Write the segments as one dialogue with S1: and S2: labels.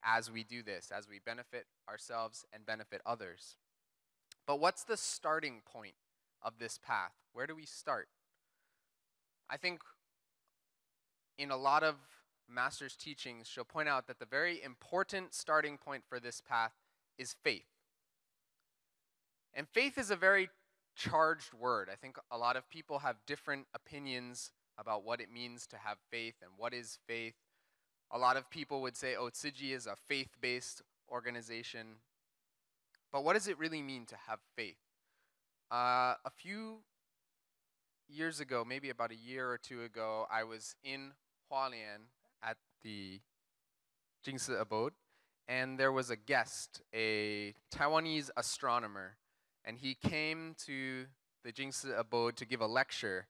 S1: as we do this, as we benefit ourselves and benefit others. But what's the starting point of this path? Where do we start? I think in a lot of Master's teachings, she'll point out that the very important starting point for this path is faith. And faith is a very charged word. I think a lot of people have different opinions about what it means to have faith and what is faith. A lot of people would say, oh, Tzu Chi is a faith-based organization. But what does it really mean to have faith? A few years ago, maybe about a year or two ago, I was in Hualien at the Jingsi abode, and there was a guest, a Taiwanese astronomer, and he came to the Jingsi abode to give a lecture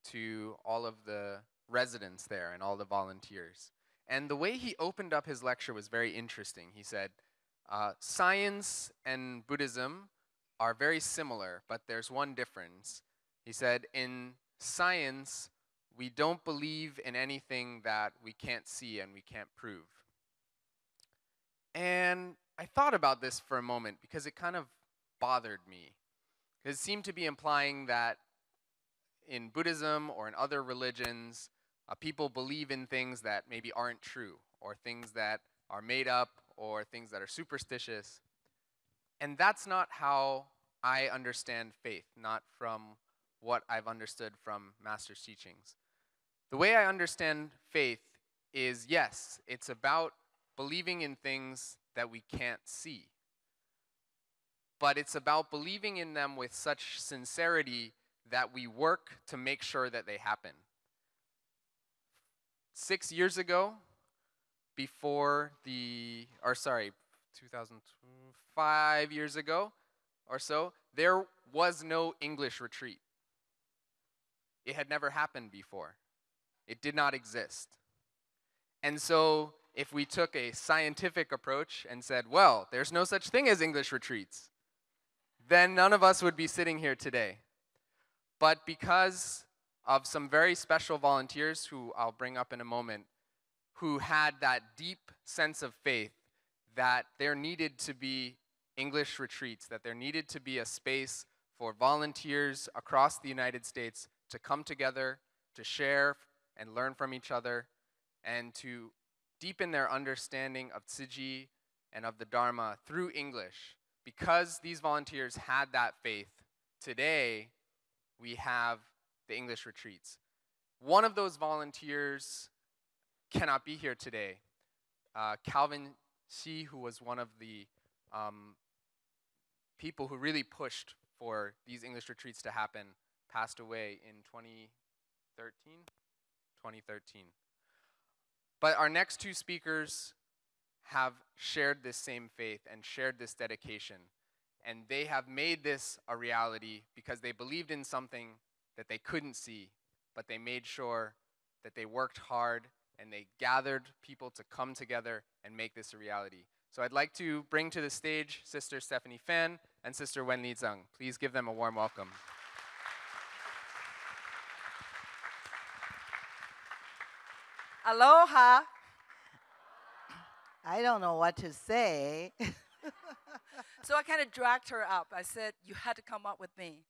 S1: to all of the residents there and all the volunteers. And the way he opened up his lecture was very interesting. He said, science and Buddhism are very similar, but there's one difference. He said, in science, we don't believe in anything that we can't see and we can't prove. And I thought about this for a moment because it kind of bothered me. It seemed to be implying that in Buddhism or in other religions, people believe in things that maybe aren't true, or things that are made up, or things that are superstitious. And that's not how I understand faith, not from what I've understood from Master's teachings. The way I understand faith is, yes, it's about believing in things that we can't see. But it's about believing in them with such sincerity that we work to make sure that they happen. 6 years ago, 5 years ago or so, there was no English retreat. It had never happened before. It did not exist. And so if we took a scientific approach and said, well, there's no such thing as English retreats, then none of us would be sitting here today. But because of some very special volunteers, who I'll bring up in a moment, who had that deep sense of faith that there needed to be English retreats, that there needed to be a space for volunteers across the United States to come together, to share and learn from each other, and to deepen their understanding of Tzu Chi and of the Dharma through English. Because these volunteers had that faith, today we have the English retreats. One of those volunteers cannot be here today. Calvin Xi, who was one of the people who really pushed for these English retreats to happen, passed away in 2013. But our next two speakers have shared this same faith and shared this dedication. And they have made this a reality because they believed in something that they couldn't see, but they made sure that they worked hard and they gathered people to come together and make this a reality. So I'd like to bring to the stage Sister Stephanie Fan and Sister Wenli Zheng. Please give them a warm welcome.
S2: Aloha. I don't know what to say. So I kind of dragged her up. I said, you had to come up with me.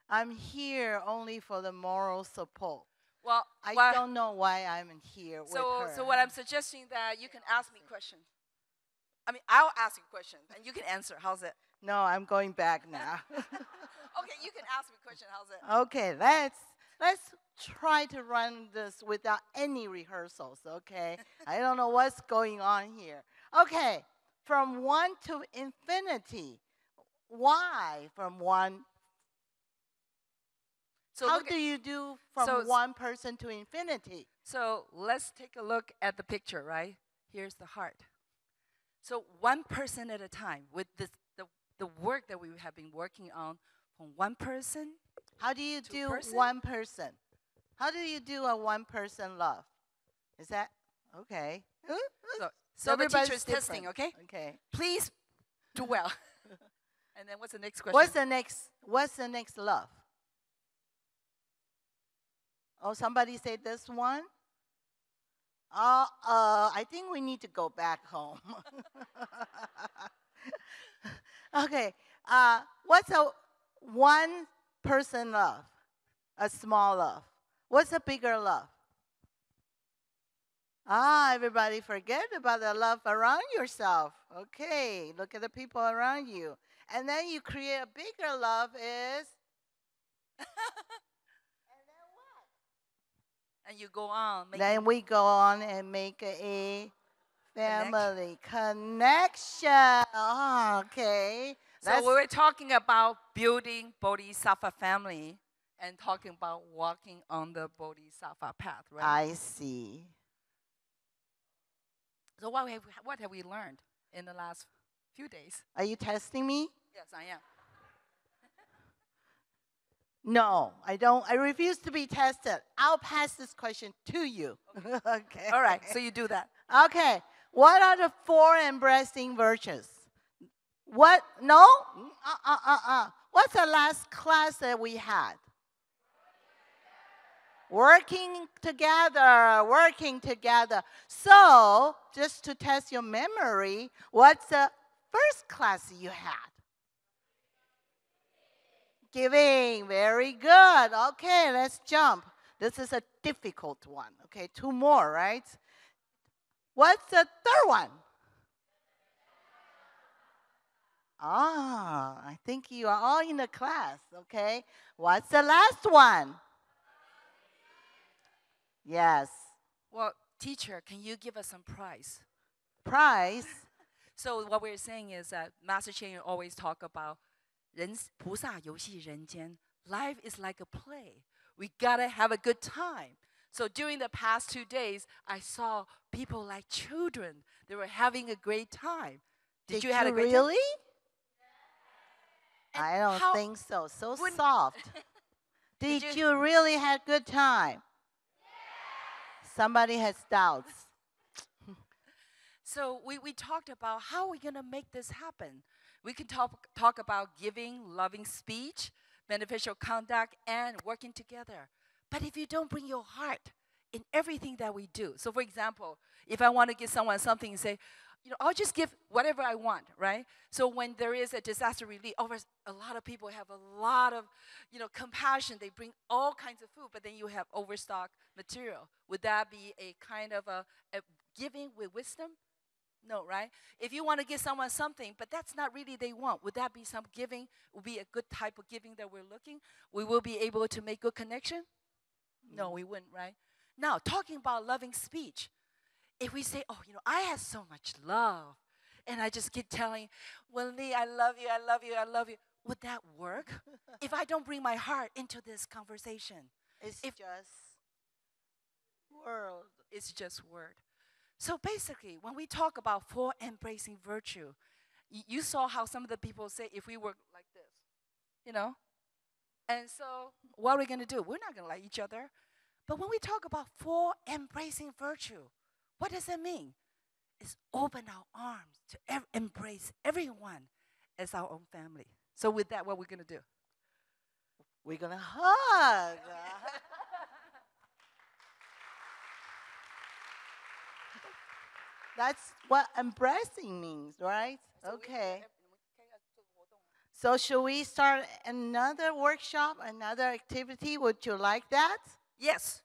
S2: I'm here only for the moral support. Well, I don't know why I'm here with her. So what I'm suggesting that you can ask me questions. I mean, I'll ask you questions, and you can answer. How's it? No, I'm going back now. Okay, you can ask me questions. How's it? Okay, let's try to run this without any rehearsals, okay? I don't know what's going on here. Okay, from 1 to infinity. Why from 1? So how do you do from 1 person to infinity? So let's take a look at the picture, right? Here's the heart. So 1 person at a time with this, the work that we have been working on from 1 person. How do you do 1 person? How do you do a 1 person love? Is that okay? So the teacher is testing, okay? Okay. Please do well. And then what's the next question? What's the next love? Oh, somebody say this one? I think we need to go back home. Okay. What's a one person love? A small love. What's a bigger love? Everybody forget about the love around yourself. Okay, look at the people around you. And then you create a bigger love is. And you go on. Then we go on and make a family connection. Oh, okay.
S3: So we were talking about building Bodhisattva family and talking about walking on the Bodhisattva path, right?
S2: I see.
S3: So what have we learned in the last few days?
S2: Are you testing me?
S3: Yes, I am.
S2: No, I don't. I refuse to be tested. I'll pass this question to you.
S3: Okay. Okay. All right, so you do that.
S2: Okay. What are the 4 embracing virtues? What? No? What's the last class that we had? Working together, working together. So, just to test your memory, what's the first class you had? Giving, very good. Okay, let's jump. This is a difficult one. Okay, 2 more, right? What's the third one? I think you are all in the class, okay? What's the last one? Yes.
S3: Well, teacher, can you give us some prize?
S2: Prize?
S3: So what we're saying is that Master Cheng always talk about 菩萨游戏人间. Life is like a play. We gotta have a good time. So during the past 2 days, I saw people like children. They were having a great time.
S2: Did you have a great time? Really? I don't think so. So soft. Did you really have a good time? Somebody has doubts.
S3: So we talked about how we're going to make this happen. We can talk about giving, loving speech, beneficial conduct, and working together. But if you don't bring your heart in everything that we do, so for example, if I want to give someone something and say, I'll just give whatever I want, right? So when there is a disaster relief, a lot of people have a lot of, compassion. They bring all kinds of food, but then you have overstock material. Would that be a kind of a giving with wisdom? No, right? If you want to give someone something, but that's not really they want, would that be some giving? Would be a good type of giving that we're looking? We will be able to make good connection? No, we wouldn't, right? Now, talking about loving speech. If we say, I have so much love, and I just keep telling, Wenli, I love you, I love you, I love you, would that work? If I don't bring my heart into this conversation?
S2: It's just word.
S3: It's just word. So basically, when we talk about 4 embracing virtue, you saw how some of the people say, if we were like this, And so what are we going to do? We're not going to like each other. But when we talk about 4 embracing virtue, what does that mean? It's open our arms to embrace everyone as our own family. So with that, what we're going to do?
S2: We're going to hug. That's what embracing means, right? Okay. So should we start another workshop, another activity? Would you like that?
S3: Yes.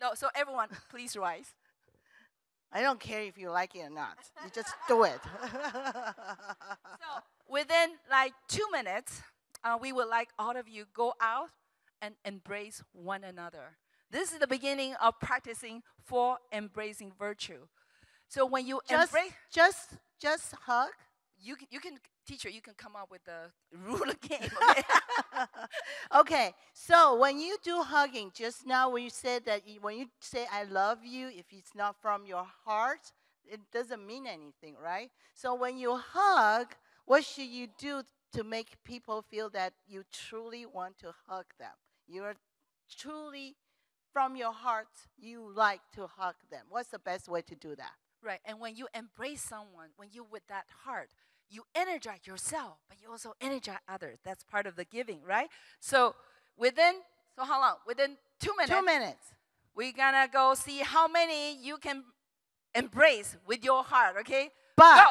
S3: No, so everyone, please rise.
S2: I don't care if you like it or not. You just do it.
S3: So within like 2 minutes, we would like all of you go out and embrace one another. This is the beginning of practicing 4 embracing virtue. So when you embrace,
S2: just hug.
S3: You can, teacher, you can come up with the ruler game. Okay?
S2: Okay. So when you do hugging, just now when you said that when you say I love you, if it's not from your heart, it doesn't mean anything, right? So when you hug, what should you do to make people feel that you truly want to hug them? You're truly from your heart, you like to hug them. What's the best way to do that?
S3: Right. And when you embrace someone, when you with that heart, you energize yourself, but you also energize others. That's part of the giving, right? So how long? Within 2 minutes.
S2: 2 minutes.
S3: We're gonna go see how many you can embrace with your heart, okay?
S2: But
S3: Go.